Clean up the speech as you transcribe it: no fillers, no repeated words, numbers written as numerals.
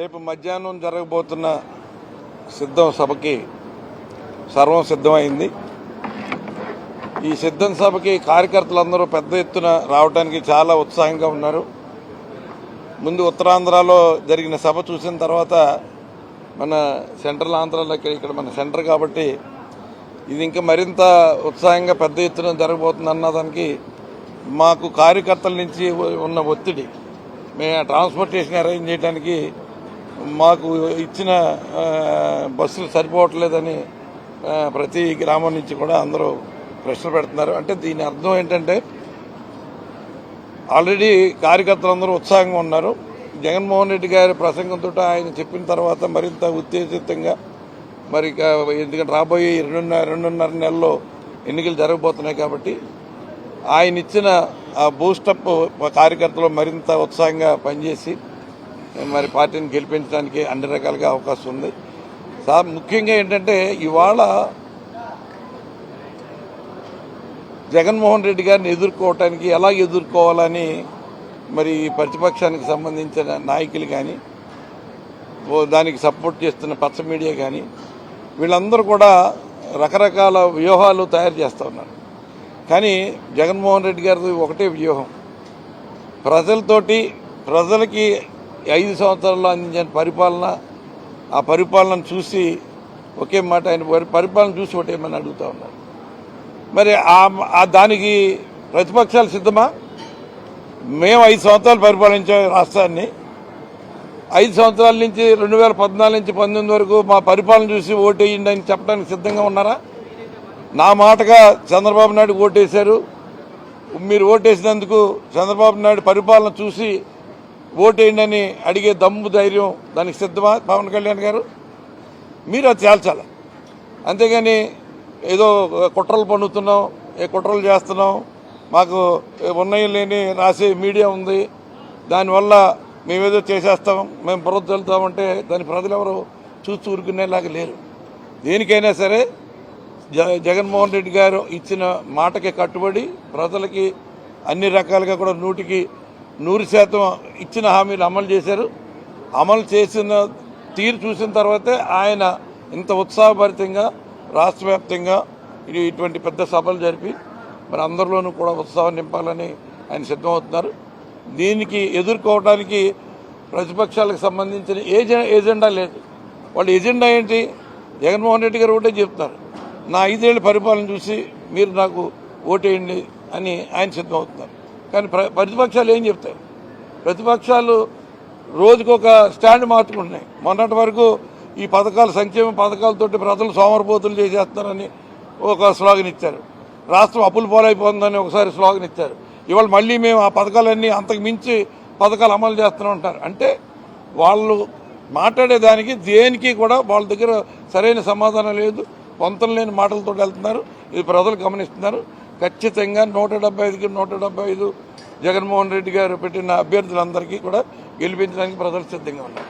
రేపు మధ్యాహ్నం జరగబోతున్న సిద్ధం సభకి సర్వం సిద్ధమైంది. ఈ సిద్ధం సభకి కార్యకర్తలందరూ పెద్ద ఎత్తున రావడానికి చాలా ఉత్సాహంగా ఉన్నారు. ముందు ఉత్తరాంధ్రలో జరిగిన సభ చూసిన తర్వాత మన సెంట్రల్ ఆంధ్రాలో ఇక్కడ మన సెంటర్ కాబట్టి ఇది ఇంకా మరింత ఉత్సాహంగా పెద్ద ఎత్తున జరగబోతుంది అన్నదానికి మాకు కార్యకర్తల నుంచి ఉన్న ఒత్తిడి, మేము ట్రాన్స్పోర్టేషన్ అరేంజ్ చేయడానికి మాకు ఇచ్చిన బస్సులు సరిపోవట్లేదని ప్రతి గ్రామం నుంచి కూడా అందరూ ప్రశ్నలు పెడుతున్నారు. అంటే దీని అర్థం ఏంటంటే ఆల్రెడీ కార్యకర్తలందరూ ఉత్సాహంగా ఉన్నారు. జగన్మోహన్ రెడ్డి గారి ప్రసంగంతో ఆయన చెప్పిన తర్వాత మరింత ఉత్తేజితంగా మరి ఎందుకంటే రాబోయే రెండున్నర నెలల్లో ఎన్నికలు జరగబోతున్నాయి కాబట్టి ఆయన ఇచ్చిన ఆ బూస్టప్ కార్యకర్తలు మరింత ఉత్సాహంగా పనిచేసి మరి పార్టీని గెలిపించడానికి అన్ని రకాలుగా అవకాశం ఉంది. ముఖ్యంగా ఏంటంటే ఇవాళ జగన్మోహన్ రెడ్డి గారిని ఎదుర్కోవటానికి ఎలా ఎదుర్కోవాలని మరి ప్రతిపక్షానికి సంబంధించిన నాయకులు కానీ దానికి సపోర్ట్ చేస్తున్న పచ్చ మీడియా కానీ వీళ్ళందరూ కూడా రకరకాల వ్యూహాలు తయారు చేస్తూ ఉన్నారు. కానీ జగన్మోహన్ రెడ్డి గారిది ఒకటే వ్యూహం, ప్రజలకి 5 సంవత్సరాల్లో అందించిన పరిపాలన, ఆ పరిపాలనను చూసి ఒకే మాట ఆయన పరిపాలన చూసి ఒకటేమని అడుగుతూ ఉన్నారు. మరి దానికి ప్రతిపక్షాలు సిద్ధమా? మేము 5 సంవత్సరాలు పరిపాలించాం రాష్ట్రాన్ని. 5 సంవత్సరాల నుంచి 2014 నుంచి 2019 వరకు మా పరిపాలన చూసి ఓటేయండి అని చెప్పడానికి సిద్ధంగా ఉన్నారా? నా మాటగా చంద్రబాబు నాయుడు ఓటేశారు. మీరు ఓటేసినందుకు చంద్రబాబు నాయుడు పరిపాలన చూసి ఓటేయండి అని అడిగే దమ్ము ధైర్యం దానికి సిద్ధమా పవన్ కళ్యాణ్ గారు? మీరు అది తేల్చాలి. అంతేగాని ఏదో కుట్రలు పన్నుతున్నాం, కుట్రలు చేస్తున్నాం, మాకు ఉన్నాయి లేని రాసే మీడియా ఉంది, దానివల్ల మేమేదో చేసేస్తాం, మేము బురద వెళ్తామంటే దాని ప్రజలు ఎవరు చూసి ఊరుకునేలాగా లేరు. దేనికైనా సరే జగన్మోహన్ రెడ్డి గారు ఇచ్చిన మాటకి కట్టుబడి ప్రజలకి అన్ని రకాలుగా కూడా 100% ఇచ్చిన హామీలు అమలు చేశారు. అమలు చేసిన తీరు చూసిన తర్వాతే ఆయన ఇంత ఉత్సాహభరితంగా రాష్ట్ర వ్యాప్తంగా ఇటువంటి పెద్ద సభలు జరిపి మరి అందరిలోనూ కూడా ఉత్సాహం నింపాలని ఆయన సిద్ధమవుతున్నారు. దీనికి ఎదుర్కోవడానికి ప్రతిపక్షాలకు సంబంధించిన ఎజెండా లేదు. వాళ్ళ ఎజెండా ఏంటి? జగన్మోహన్ రెడ్డి గారు ఒకటే చెప్తున్నారు, నా 5 ఏళ్ళ పరిపాలన చూసి మీరు నాకు ఓటేయండి అని ఆయన సిద్ధమవుతున్నారు. కానీ ప్రతిపక్షాలు ఏం చెప్తాయి? ప్రతిపక్షాలు రోజుకొక స్టాండ్ మార్చుకుంటున్నాయి. మొన్నటి వరకు ఈ పథకాలు, సంక్షేమ పథకాలతోటి ప్రజలు సోమరపోతులు చేసేస్తున్నారని ఒక స్లోగన్ ఇచ్చారు. రాష్ట్రం అప్పులు పోలైపోతుందని ఒకసారి స్లోగన్ ఇచ్చారు. ఇవాళ మళ్ళీ మేము ఆ పథకాలన్నీ అంతకు మించి పథకాలు అమలు చేస్తూనే ఉంటారు. అంటే వాళ్ళు మాట్లాడేదానికి దేనికి కూడా వాళ్ళ దగ్గర సరైన సమాధానం లేదు, పొంతం లేని మాటలతో వెళ్తున్నారు. ఇది ప్రజలు గమనిస్తున్నారు. ఖచ్చితంగా 175కి 175 జగన్మోహన్ రెడ్డి గారు పెట్టిన అభ్యర్థులందరికీ కూడా గెలిపించడానికి ప్రజలు సిద్ధంగా ఉన్నారు.